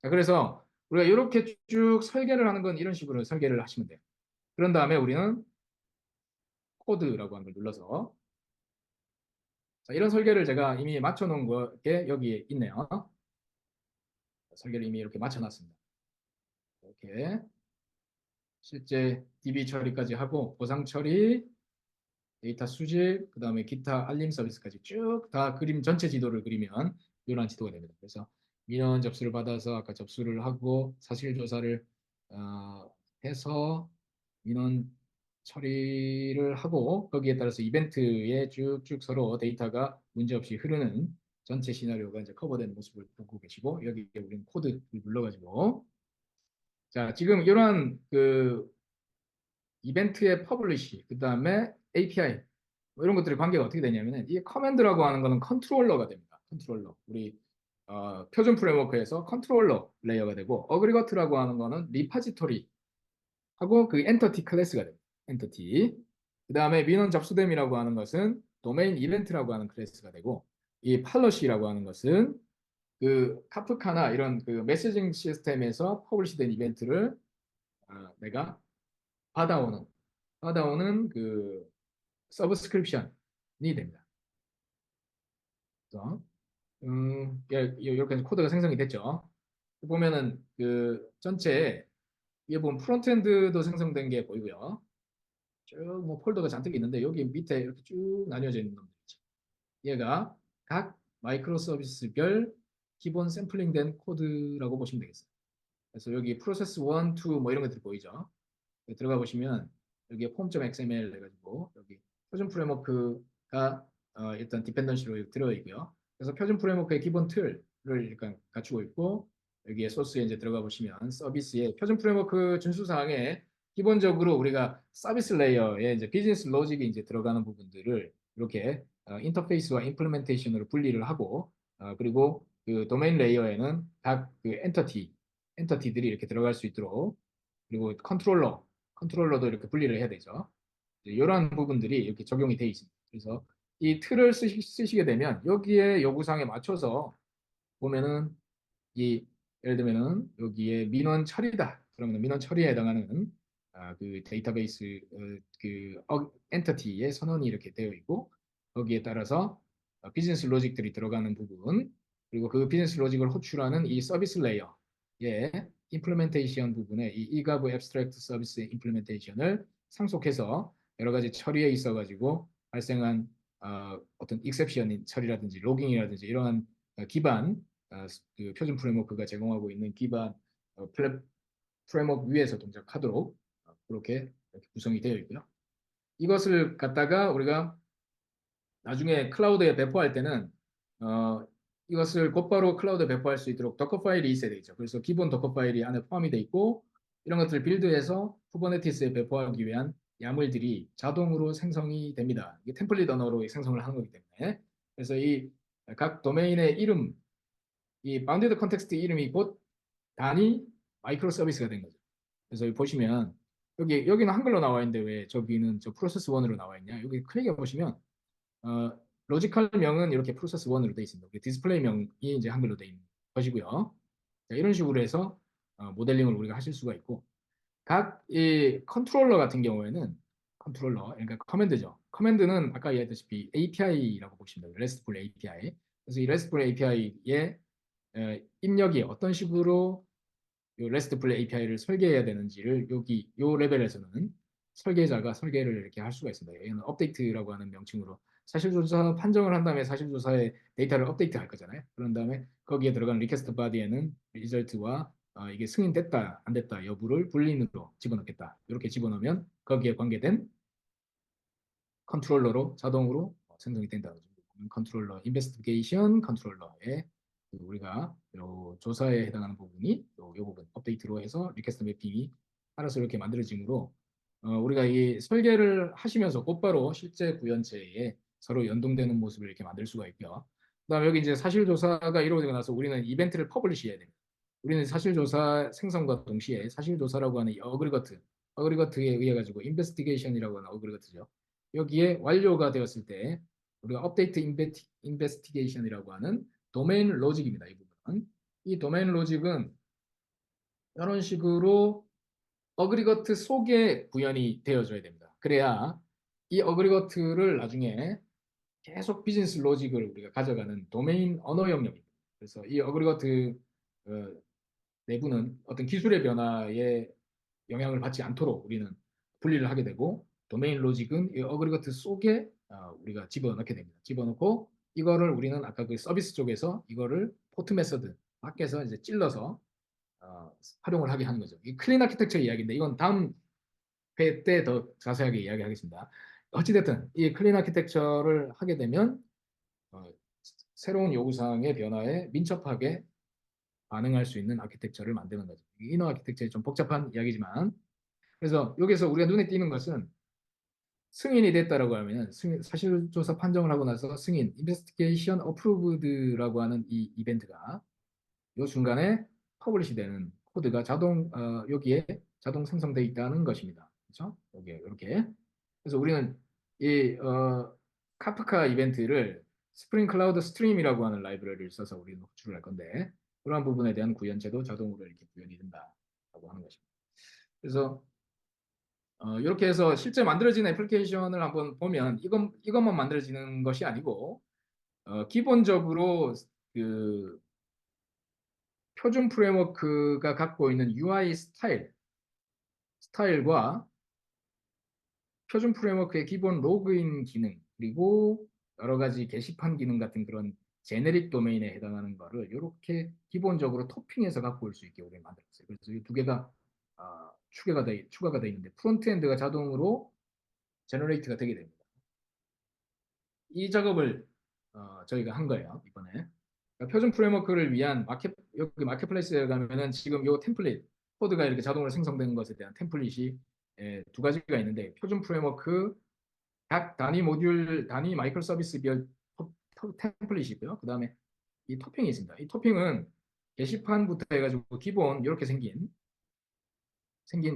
자, 그래서 우리가 이렇게 쭉 설계를 하는 건 이런 식으로 설계를 하시면 돼요. 그런 다음에 우리는 코드라고 하는 걸 눌러서 자, 이런 설계를 제가 이미 맞춰놓은 게 여기에 있네요. 설계를 이미 이렇게 맞춰놨습니다. 이렇게 실제 DB 처리까지 하고 보상 처리, 데이터 수집, 그 다음에 기타 알림 서비스까지 쭉 다 그림 전체 지도를 그리면 이런 지도가 됩니다. 그래서 민원 접수를 받아서 아까 접수를 하고 사실 조사를 해서 민원 처리를 하고 거기에 따라서 이벤트에 쭉쭉 서로 데이터가 문제없이 흐르는 전체 시나리오가 이제 커버되는 모습을 보고 계시고 여기에 우리는 코드를 눌러가지고 자 지금 이런 그 이벤트의 퍼블리시 그 다음에 API 뭐 이런 것들의 관계가 어떻게 되냐면은 이 커맨드라고 하는 거는 컨트롤러가 됩니다. 컨트롤러 우리 표준 프레임워크에서 컨트롤러 레이어가 되고 어그리거트라고 하는 거는 리파지토리 하고 그 엔터티 클래스가 됩니다. 엔터티. 그 다음에 민원 접수됨이라고 하는 것은 도메인 이벤트라고 하는 클래스가 되고 이 팔러시라고 하는 것은 그 카프카나 이런 그 메시징 시스템에서 퍼블리시된 이벤트를 내가 받아오는 그 서브스크립션이 됩니다. 그래서 이렇게 해서 코드가 생성이 됐죠. 보면은 그 전체 위에 보면 프론트엔드도 생성된 게 보이고요. 쭉 뭐 폴더가 잔뜩 있는데 여기 밑에 이렇게 쭉 나뉘어져 있는 놈들 있죠. 얘가 각 마이크로 서비스별 기본 샘플링된 코드라고 보시면 되겠어요. 그래서 여기 프로세스 1, 2 뭐 이런 것들이 보이죠. 여기 들어가 보시면 여기에 form.xml 해가지고 여기 표준 프레임워크가 일단 디펜던시로 들어 있고요. 그래서 표준 프레임워크의 기본 틀을 일단 갖추고 있고 여기에 소스에 이제 들어가 보시면 서비스에 표준 프레임워크 준수 사항에 기본적으로 우리가 서비스 레이어에 이제 비즈니스 로직이 이제 들어가는 부분들을 이렇게 인터페이스와 임플리멘테이션으로 분리를 하고 그리고 그 도메인 레이어에는 각 그 엔터티들이 이렇게 들어갈 수 있도록 그리고 컨트롤러도 이렇게 분리를 해야 되죠. 이런 부분들이 이렇게 적용이 돼 있습니다. 그래서 이 틀을 쓰시게 되면 여기에 요구사항에 맞춰서 보면은 이 예를 들면은 여기에 민원 처리다. 그러면 민원 처리에 해당하는 그 데이터베이스 그 엔터티의 선언이 이렇게 되어 있고 거기에 따라서 비즈니스 로직들이 들어가는 부분 그리고 그 비즈니스 로직을 호출하는 이 서비스 레이어의 임플리멘테이션 부분에 이 이가브 앱스트랙트 서비스 임플리멘테이션을 상속해서 여러 가지 처리에 있어 가지고 발생한 어떤 익셉션 처리라든지 로깅이라든지 이러한 기반 그 표준 프레임워크가 제공하고 있는 기반 프레임워크 위에서 동작하도록 그렇게 이렇게 구성이 되어 있고요. 이것을 갖다가 우리가 나중에 클라우드에 배포할 때는 어, 이것을 곧바로 클라우드에 배포할 수 있도록 도커 파일이 있어야 되죠. 그래서 기본 도커 파일이 안에 포함이 되어 있고 이런 것들을 빌드해서 쿠버네티스에 배포하기 위한 야물들이 자동으로 생성이 됩니다. 이게 템플릿 언어로 생성을 하는 거기 때문에 그래서 이 각 도메인의 이름 이 바운디드 컨텍스트 이름이 곧 단위 마이크로 서비스가 된 거죠. 그래서 여기 보시면 여기는 한글로 나와 있는데 왜 저기는 저 프로세스 1으로 나와 있냐? 여기 클릭해 보시면 로지컬 명은 이렇게 프로세스 1으로 되어 있습니다. 디스플레이 명이 이제 한글로 되어 있는 것이고요. 자, 이런 식으로 해서 모델링을 우리가 하실 수가 있고 각 이 컨트롤러 같은 경우에는 컨트롤러 그러니까 커맨드죠. 커맨드는 아까 얘기했다시피 API라고 보시면 돼요. RESTful API. 그래서 이 RESTful API의 입력이 어떤 식으로 이 RESTful API를 설계해야 되는지를 여기 요 레벨에서는 설계자가 설계를 이렇게 할 수가 있습니다. 이는 업데이트라고 하는 명칭으로 사실조사 판정을 한 다음에 사실조사의 데이터를 업데이트할 거잖아요. 그런 다음에 거기에 들어간 리퀘스트 바디에는 리절트와 이게 승인됐다 안 됐다 여부를 불린으로 집어넣겠다. 이렇게 집어넣으면 거기에 관계된 컨트롤러로 자동으로 생성이 된다는 거죠. 컨트롤러 인베스티게이션 컨트롤러에 우리가 요 조사에 해당하는 부분이 요 부분 업데이트로 해서 리퀘스트 매핑이 알아서 이렇게 만들어지므로 우리가 이 설계를 하시면서 곧바로 실제 구현체에 서로 연동되는 모습을 이렇게 만들 수가 있고요. 그다음에 여기 이제 사실조사가 이루어지고 나서 우리는 이벤트를 퍼블리시해야 됩니다. 우리는 사실조사 생성과 동시에 사실조사라고 하는 이 어그리거트에 의해 가지고 인베스티게이션이라고 하는 어그리거트죠. 여기에 완료가 되었을 때 우리가 업데이트 인베스티게이션이라고 하는 도메인 로직입니다. 이 부분은 이 도메인 로직은 이런 식으로 어그리거트 속에 구현이 되어줘야 됩니다. 그래야 이 어그리거트를 나중에 계속 비즈니스 로직을 우리가 가져가는 도메인 언어 영역입니다. 그래서 이 어그리거트 어, 내부는 어떤 기술의 변화에 영향을 받지 않도록 우리는 분리를 하게 되고, 도메인 로직은 이 어그리거트 속에 우리가 집어넣게 됩니다. 집어넣고 이거를 우리는 아까 그 서비스 쪽에서 이거를 포트 메서드 밖에서 이제 찔러서 활용을 하게 하는 거죠. 이 클린 아키텍처 이야기인데 이건 다음 회 때 더 자세하게 이야기하겠습니다. 어찌됐든 이 클린 아키텍처를 하게 되면 어, 새로운 요구사항의 변화에 민첩하게 반응할 수 있는 아키텍처를 만드는 거죠. 이너 아키텍처의 좀 복잡한 이야기지만, 그래서 여기서 우리가 눈에 띄는 것은 승인이 됐다라고 하면 사실조사 판정을 하고 나서 승인, 인베스티게이션 어프루브드라고 하는 이 이벤트가 이 중간에 퍼블리시 되는 코드가 여기에 자동 생성되어 있다는 것입니다. 그렇죠? 여기 이렇게. 그래서 우리는 이 카프카 이벤트를 스프링 클라우드 스트림이라고 하는 라이브러리를 써서 우리는 호출을 할 건데, 그러한 부분에 대한 구현체도 자동으로 이렇게 구현이 된다라고 하는 것입니다. 그래서 이렇게 해서 실제 만들어지는 애플리케이션을 한번 보면 이것만 만들어지는 것이 아니고 기본적으로 그 표준 프레임워크가 갖고 있는 UI 스타일과 표준 프레임워크의 기본 로그인 기능, 그리고 여러 가지 게시판 기능 같은 그런 제네릭 도메인에 해당하는 거를 이렇게 기본적으로 토핑해서 갖고 올 수 있게 우리 만들었어요. 그래서 이 두 개가 추가가 돼 있는데, 프론트엔드가 자동으로 제너레이트가 되게 됩니다. 이 작업을 저희가 한 거예요, 이번에. 그러니까 표준 프레임워크를 위한 여기 마켓플레이스에 가면은 지금 요 템플릿 코드가 이렇게 자동으로 생성되는 것에 대한 템플릿이 두 가지가 있는데, 표준 프레임워크 각 단위 모듈, 단위 마이크로 서비스별 템플릿이고요. 그 다음에 이 토핑이 있습니다. 이 토핑은 게시판부터 해가지고 기본 이렇게 생긴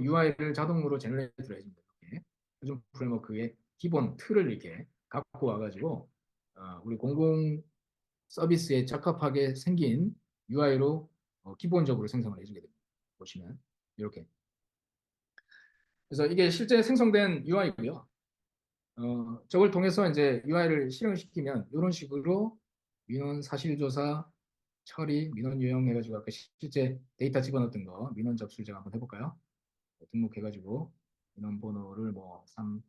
UI를 자동으로 제너레이트를 해줍니다. 이렇게. 요즘 프레임워크의 기본 틀을 이렇게 갖고 와가지고 우리 공공 서비스에 적합하게 생긴 UI로 기본적으로 생성을 해주게 됩니다. 보시면 이렇게. 그래서 이게 실제 생성된 UI고요. 저걸 통해서 이제 UI를 실행을 시키면 이런 식으로 민원 사실조사 처리, 민원 유형 해가지고 아까 실제 데이터 집어넣었던 거 민원 접수를 제가 한번 해볼까요? 등록해가지고 민원 번호를 뭐 3,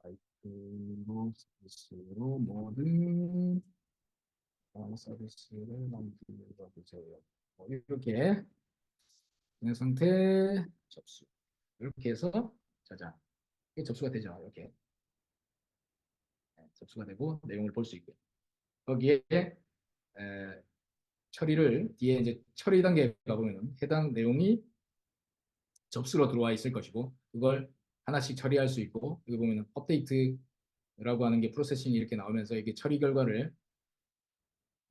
마이크로 서비스로 모든 서비스를 만들어 보세요. 이렇게 진행 상태 접수, 이렇게 해서 자자 이게 접수가 되죠. 이렇게 접수가 되고 내용을 볼 수 있고요. 거기에 처리를 뒤에 이제 처리 단계에 가보면 해당 내용이 접수로 들어와 있을 것이고, 그걸 하나씩 처리할 수 있고, 여기 보면 업데이트라고 하는 게 프로세싱이 이렇게 나오면서 이게 처리 결과를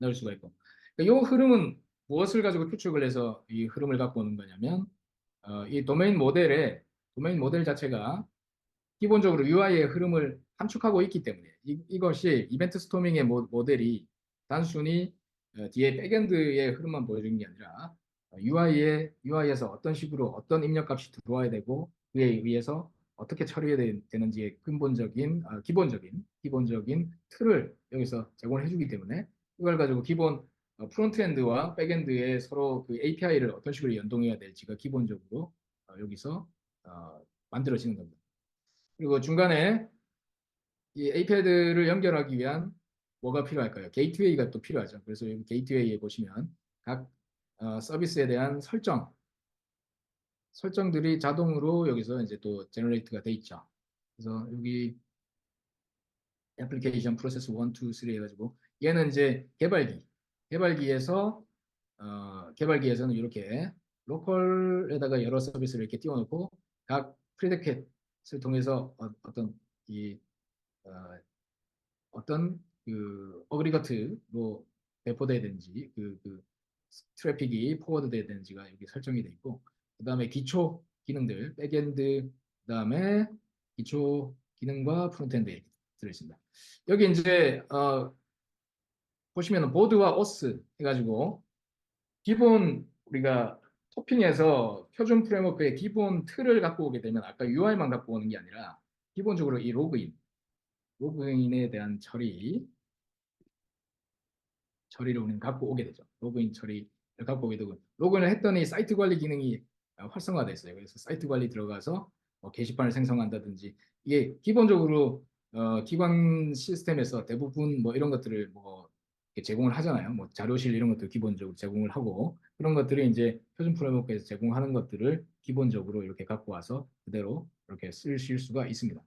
넣을 수가 있고, 그러니까 이 흐름은 무엇을 가지고 추측을 해서 이 흐름을 갖고 오는 거냐면 이 도메인 모델 자체가 기본적으로 UI의 흐름을 함축하고 있기 때문에 이것이 이벤트 스토밍의 모델이 단순히 뒤에 백엔드의 흐름만 보여주는 게 아니라 UI에서 어떤 식으로 어떤 입력값이 들어와야 되고 그에 의해서 어떻게 처리해야 되는지의 근본적인 기본적인 틀을 여기서 제공을 해주기 때문에 이걸 가지고 기본 프론트엔드와 백엔드의 서로 그 API를 어떤 식으로 연동해야 될지가 기본적으로 여기서 만들어지는 겁니다. 그리고 중간에 이 API들을 연결하기 위한 뭐가 필요할까요? 게이트웨이가 또 필요하죠. 그래서 여기 게이트웨이에 보시면 각 서비스에 대한 설정들이 자동으로 여기서 이제 또 제너레이트가 돼 있죠. 그래서 여기 애플리케이션 프로세스 1, 2, 3 해가지고 얘는 이제 개발기에서는 이렇게 로컬에다가 여러 서비스를 이렇게 띄워놓고 각 프리디켓을 통해서 이 어, 어떤 그 어그리거트로 배포돼야 되는지 그 트래픽이 포워드 돼야 되는지가 여기 설정이 돼 있고, 그 다음에 기초 기능들 백엔드, 그 다음에 기초 기능과 프론트엔드 이렇게 들어있습니다. 여기 이제 보시면은 보드와 오스 해가지고 기본 우리가 토핑에서 표준 프레임워크의 기본 틀을 갖고 오게 되면 아까 UI만 갖고 오는 게 아니라 기본적으로 이 로그인에 대한 처리를 우리는 갖고 오게 되죠. 로그인 처리를 갖고 오게 되고 로그인을 했더니 사이트 관리 기능이 활성화돼 있어요. 그래서 사이트 관리 들어가서 게시판을 생성한다든지 이게 기본적으로 기관 시스템에서 대부분 뭐 이런 것들을 뭐 제공을 하잖아요. 뭐 자료실 이런 것들 기본적으로 제공을 하고 그런 것들을 이제 표준 프레임워크에서 제공하는 것들을 기본적으로 이렇게 갖고 와서 그대로 이렇게 쓰실 수가 있습니다.